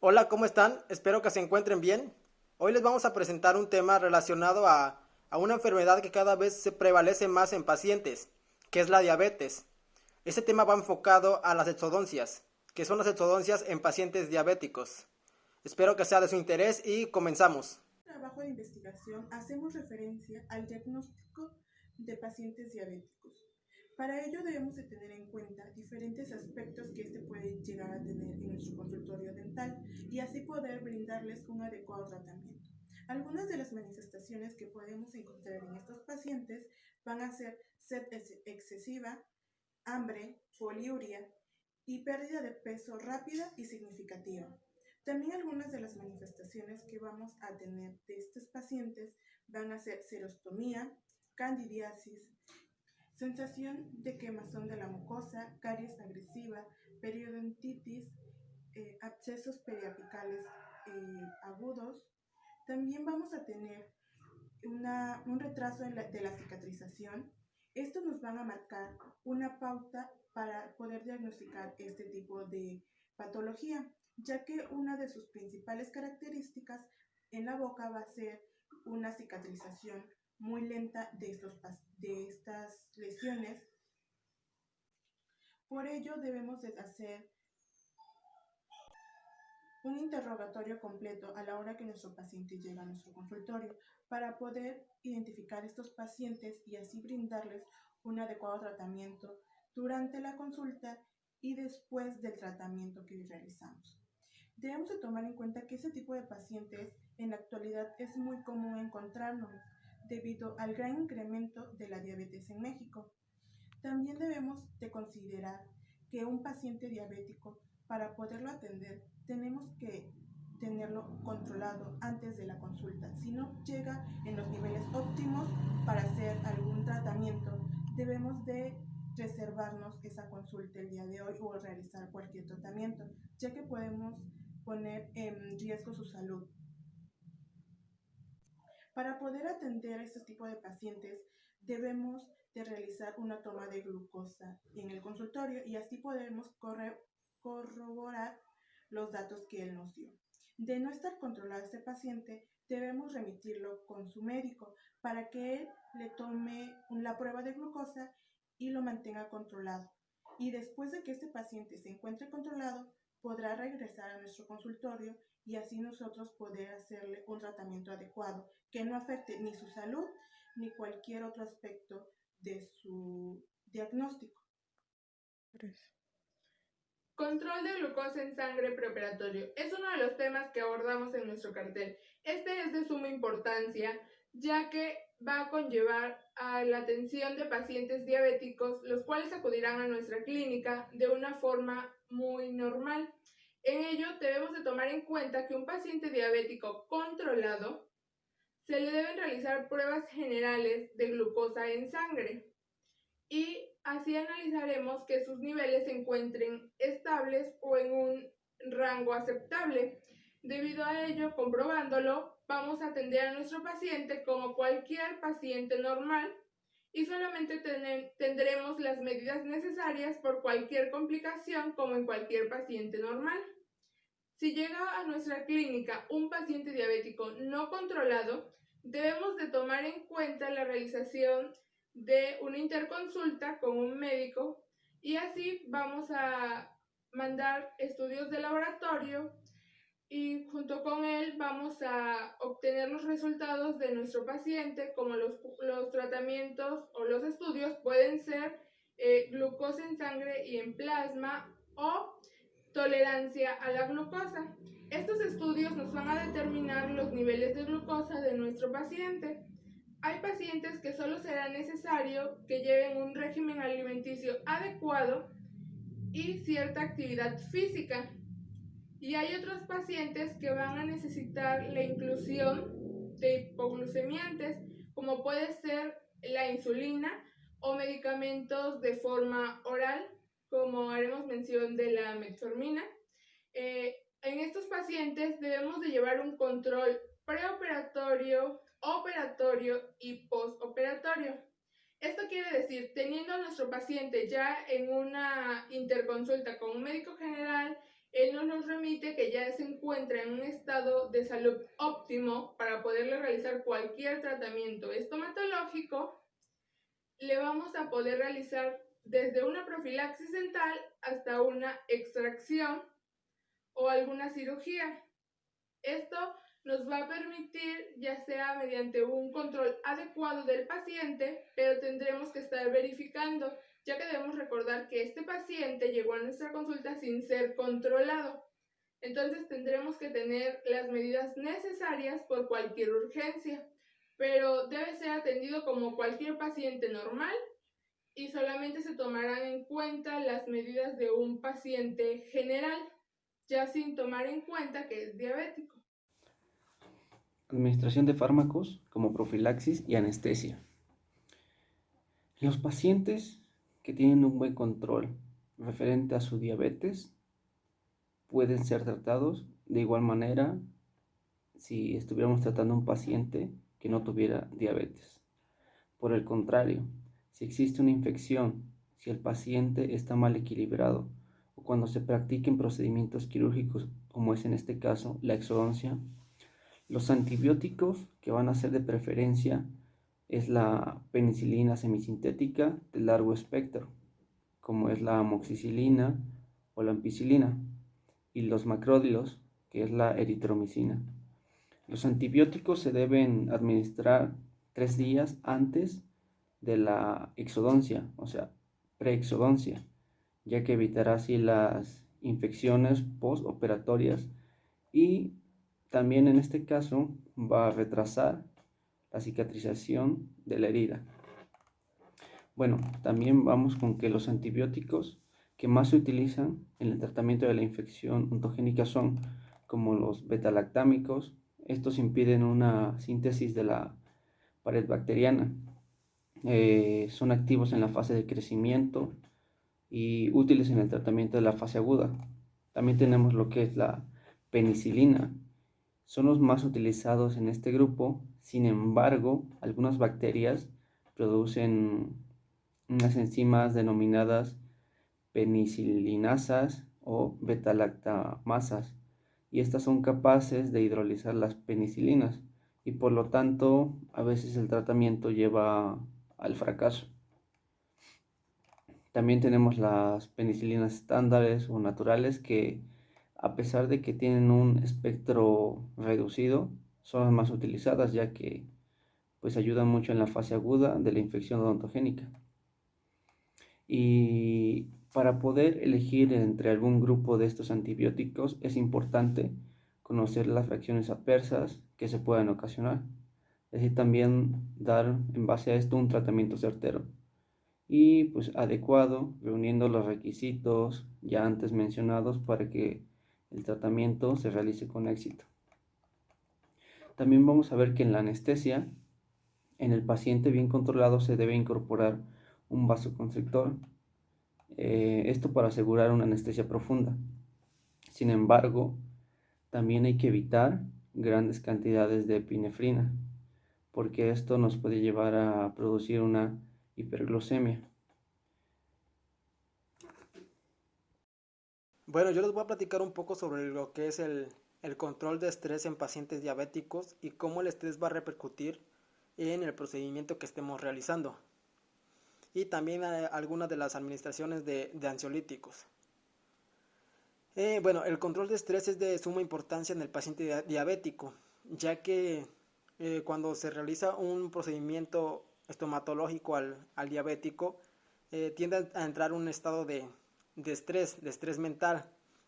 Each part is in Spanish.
Hola, ¿cómo están? Espero que se encuentren bien. Hoy les vamos a presentar un tema relacionado a una enfermedad que cada vez se prevalece más en pacientes, que es la diabetes. Este tema va enfocado a las exodoncias, que son las exodoncias en pacientes diabéticos. Espero que sea de su interés y comenzamos. Trabajo de investigación hacemos referencia al diagnóstico de pacientes diabéticos. Para ello debemos de tener en cuenta diferentes aspectos que éste puede llegar a tener en nuestro consultorio dental y así poder brindarles un adecuado tratamiento. Algunas de las manifestaciones que podemos encontrar en estos pacientes van a ser sed excesiva, hambre, poliuria y pérdida de peso rápida y significativa. También algunas de las manifestaciones que vamos a tener de estos pacientes van a ser serostomía, candidiasis, sensación de quemazón de la mucosa, caries agresiva, periodontitis, abscesos periapicales agudos. También vamos a tener un retraso de la cicatrización. Estos nos van a marcar una pauta para poder diagnosticar este tipo de patología, ya que una de sus principales características en la boca va a ser una cicatrización muy lenta de estas lesiones. Por ello debemos de hacer un interrogatorio completo a la hora que nuestro paciente llega a nuestro consultorio para poder identificar estos pacientes y así brindarles un adecuado tratamiento durante la consulta y después del tratamiento que realizamos. Debemos de tomar en cuenta que ese tipo de pacientes en la actualidad es muy común encontrarnos debido al gran incremento de la diabetes en México. También debemos de considerar que un paciente diabético, para poderlo atender, tenemos que tenerlo controlado antes de la consulta. Si no llega en los niveles óptimos para hacer algún tratamiento, debemos de reservarnos esa consulta el día de hoy o realizar cualquier tratamiento, ya que podemos poner en riesgo su salud. Para poder atender a este tipo de pacientes, debemos de realizar una toma de glucosa en el consultorio y así podemos corroborar los datos que él nos dio. De no estar controlado este paciente, debemos remitirlo con su médico para que él le tome la prueba de glucosa y lo mantenga controlado. Y después de que este paciente se encuentre controlado, podrá regresar a nuestro consultorio y así nosotros poder hacerle un tratamiento adecuado que no afecte ni su salud ni cualquier otro aspecto de su diagnóstico. Control de glucosa en sangre preoperatorio es uno de los temas que abordamos en nuestro cartel. Este es de suma importancia, ya que va a conllevar a la atención de pacientes diabéticos, los cuales acudirán a nuestra clínica de una forma muy normal. En ello debemos de tomar en cuenta que un paciente diabético controlado se le deben realizar pruebas generales de glucosa en sangre y así analizaremos que sus niveles se encuentren estables o en un rango aceptable. Debido a ello, comprobándolo, vamos a atender a nuestro paciente como cualquier paciente normal y solamente tendremos las medidas necesarias por cualquier complicación como en cualquier paciente normal. Si llega a nuestra clínica un paciente diabético no controlado, debemos de tomar en cuenta la realización de una interconsulta con un médico y así vamos a mandar estudios de laboratorio y junto con él vamos a obtener los resultados de nuestro paciente, como los tratamientos o los estudios pueden ser glucosa en sangre y en plasma o tolerancia a la glucosa. Estos estudios nos van a determinar los niveles de glucosa de nuestro paciente. Hay pacientes que solo será necesario que lleven un régimen alimenticio adecuado y cierta actividad física. Y hay otros pacientes que van a necesitar la inclusión de hipoglucemiantes, como puede ser la insulina o medicamentos de forma oral, como haremos mención de la metformina. En estos pacientes debemos de llevar un control preoperatorio, operatorio y postoperatorio. Esto quiere decir, teniendo a nuestro paciente ya en una interconsulta con un médico general él nos los remite que ya se encuentra en un estado de salud óptimo para poderle realizar cualquier tratamiento estomatológico. Le vamos a poder realizar desde una profilaxis dental hasta una extracción o alguna cirugía. Esto nos va a permitir, ya sea mediante un control adecuado del paciente, pero tendremos que estar verificando, ya que debemos recordar que este paciente llegó a nuestra consulta sin ser controlado. Entonces tendremos que tener las medidas necesarias por cualquier urgencia, pero debe ser atendido como cualquier paciente normal y solamente se tomarán en cuenta las medidas de un paciente general, ya sin tomar en cuenta que es diabético. Administración de fármacos como profilaxis y anestesia. Los pacientes que tienen un buen control referente a su diabetes pueden ser tratados de igual manera si estuviéramos tratando a un paciente que no tuviera diabetes. Por el contrario, si existe una infección, si el paciente está mal equilibrado o cuando se practiquen procedimientos quirúrgicos, como es en este caso la exodoncia, los antibióticos que van a ser de preferencia es la penicilina semisintética de largo espectro, como es la amoxicilina o la ampicilina, y los macródilos, que es la eritromicina. Los antibióticos se deben administrar 3 días antes de la exodoncia, o sea, preexodoncia, ya que evitará así las infecciones postoperatorias y también en este caso va a retrasar la cicatrización de la herida. Bueno, también vamos con que los antibióticos que más se utilizan en el tratamiento de la infección ontogénica son como los betalactámicos. Estos impiden una síntesis de la pared bacteriana. Son activos en la fase de crecimiento y útiles en el tratamiento de la fase aguda. También tenemos lo que es la penicilina. Son los más utilizados en este grupo. Sin embargo, algunas bacterias producen unas enzimas denominadas penicilinasas o betalactamasas, y estas son capaces de hidrolizar las penicilinas y por lo tanto a veces el tratamiento lleva al fracaso. También tenemos las penicilinas estándares o naturales que, a pesar de que tienen un espectro reducido, son las más utilizadas ya que pues ayudan mucho en la fase aguda de la infección odontogénica. Y para poder elegir entre algún grupo de estos antibióticos es importante conocer las reacciones adversas que se puedan ocasionar. Es decir, también dar en base a esto un tratamiento certero y pues adecuado, reuniendo los requisitos ya antes mencionados para que el tratamiento se realice con éxito. También vamos a ver que en la anestesia, en el paciente bien controlado se debe incorporar un vasoconstrictor, esto para asegurar una anestesia profunda. Sin embargo, también hay que evitar grandes cantidades de epinefrina, porque esto nos puede llevar a producir una hiperglucemia. Bueno, yo les voy a platicar un poco sobre lo que es el control de estrés en pacientes diabéticos y cómo el estrés va a repercutir en el procedimiento que estemos realizando. Y también algunas de las administraciones de ansiolíticos. Bueno, el control de estrés es de suma importancia en el paciente diabético, ya que cuando se realiza un procedimiento estomatológico al diabético, tiende a entrar un estado de estrés mental.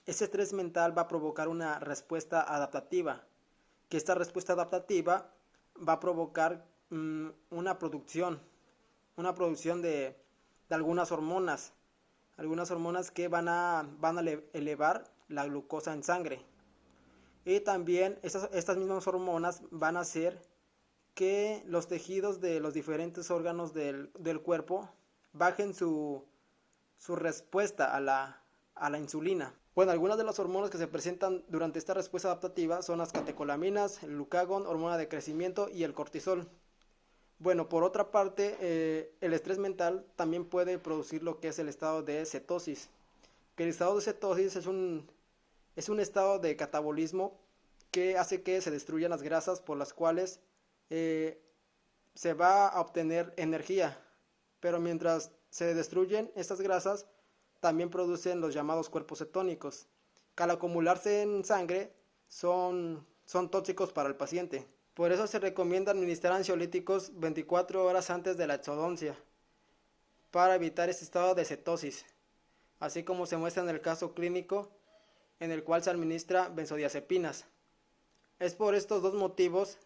Ese estrés mental va a provocar una respuesta adaptativa, que esta respuesta adaptativa va a provocar una producción de algunas hormonas que van a elevar la glucosa en sangre. Y también estas mismas hormonas van a hacer que los tejidos de los diferentes órganos del cuerpo bajen su respuesta a la insulina. Bueno, algunas de las hormonas que se presentan durante esta respuesta adaptativa son las catecolaminas, el glucagón, hormona de crecimiento y el cortisol. Bueno, por otra parte, el estrés mental también puede producir lo que es el estado de cetosis. Que el estado de cetosis Es un estado de catabolismo que hace que se destruyan las grasas por las cuales se va a obtener energía. Pero mientras se destruyen estas grasas, también producen los llamados cuerpos cetónicos, que al acumularse en sangre son tóxicos para el paciente. Por eso se recomienda administrar ansiolíticos 24 horas antes de la exodoncia, para evitar este estado de cetosis, así como se muestra en el caso clínico en el cual se administra benzodiazepinas. Es por estos dos motivos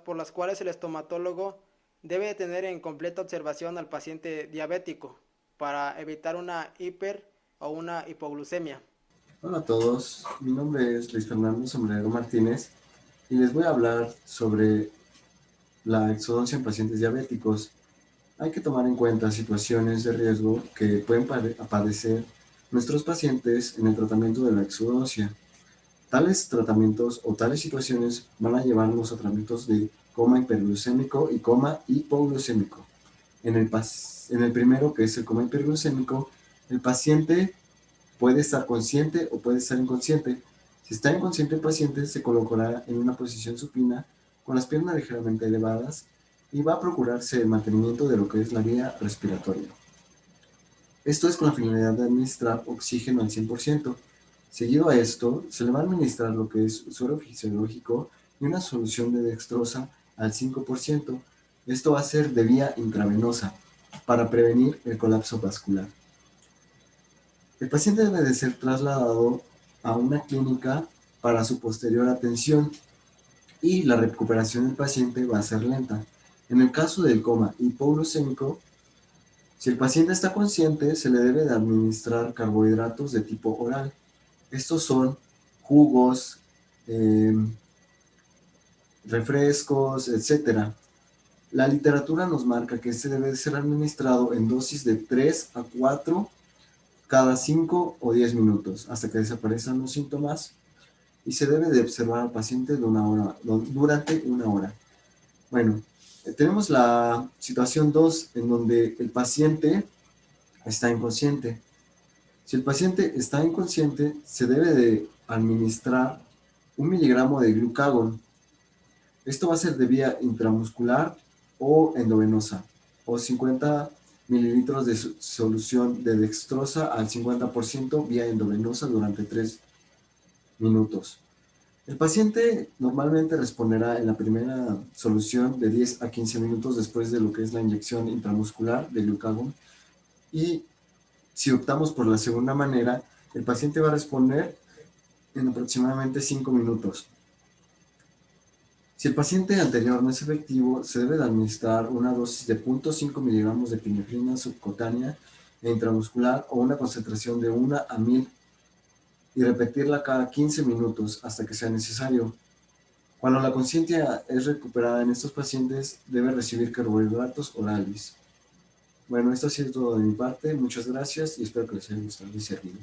por los cuales el estomatólogo debe tener en completa observación al paciente diabético para evitar una hiper o una hipoglucemia. Hola a todos, mi nombre es Luis Fernando Sombrero Martínez y les voy a hablar sobre la exodoncia en pacientes diabéticos. Hay que tomar en cuenta situaciones de riesgo que pueden padecer nuestros pacientes en el tratamiento de la exodoncia. Tales tratamientos o tales situaciones van a llevarnos a tratamientos de coma hiperglucémico y coma hipoglucémico. En el primero, que es el coma hiperglucémico, el paciente puede estar consciente o puede estar inconsciente. Si está inconsciente el paciente se colocará en una posición supina con las piernas ligeramente elevadas y va a procurarse el mantenimiento de lo que es la vía respiratoria. Esto es con la finalidad de administrar oxígeno al 100%. Seguido a esto, se le va a administrar lo que es suero fisiológico y una solución de dextrosa al 5%. Esto va a ser de vía intravenosa para prevenir el colapso vascular. El paciente debe de ser trasladado a una clínica para su posterior atención y la recuperación del paciente va a ser lenta. En el caso del coma hipoglucémico, si el paciente está consciente, se le debe de administrar carbohidratos de tipo oral. Estos son jugos, refrescos, etc. La literatura nos marca que este debe de ser administrado en dosis de 3 a 4 cada 5 o 10 minutos hasta que desaparezcan los síntomas y se debe de observar al paciente durante una hora. Bueno, tenemos la situación 2 en donde el paciente está inconsciente. Si el paciente está inconsciente, se debe de administrar 1 miligramo de glucagón. Esto va a ser de vía intramuscular o endovenosa, o 50 mililitros de solución de dextrosa al 50% vía endovenosa durante 3 minutos. El paciente normalmente responderá en la primera solución de 10 a 15 minutos después de lo que es la inyección intramuscular de glucagón, y si optamos por la segunda manera, el paciente va a responder en aproximadamente 5 minutos. Si el paciente anterior no es efectivo, se debe de administrar una dosis de 0.5 miligramos de epinefrina subcutánea e intramuscular o una concentración de 1 a 1000 y repetirla cada 15 minutos hasta que sea necesario. Cuando la conciencia es recuperada en estos pacientes, debe recibir carbohidratos orales. Bueno, esto ha sido todo de mi parte. Muchas gracias y espero que les haya gustado y servido.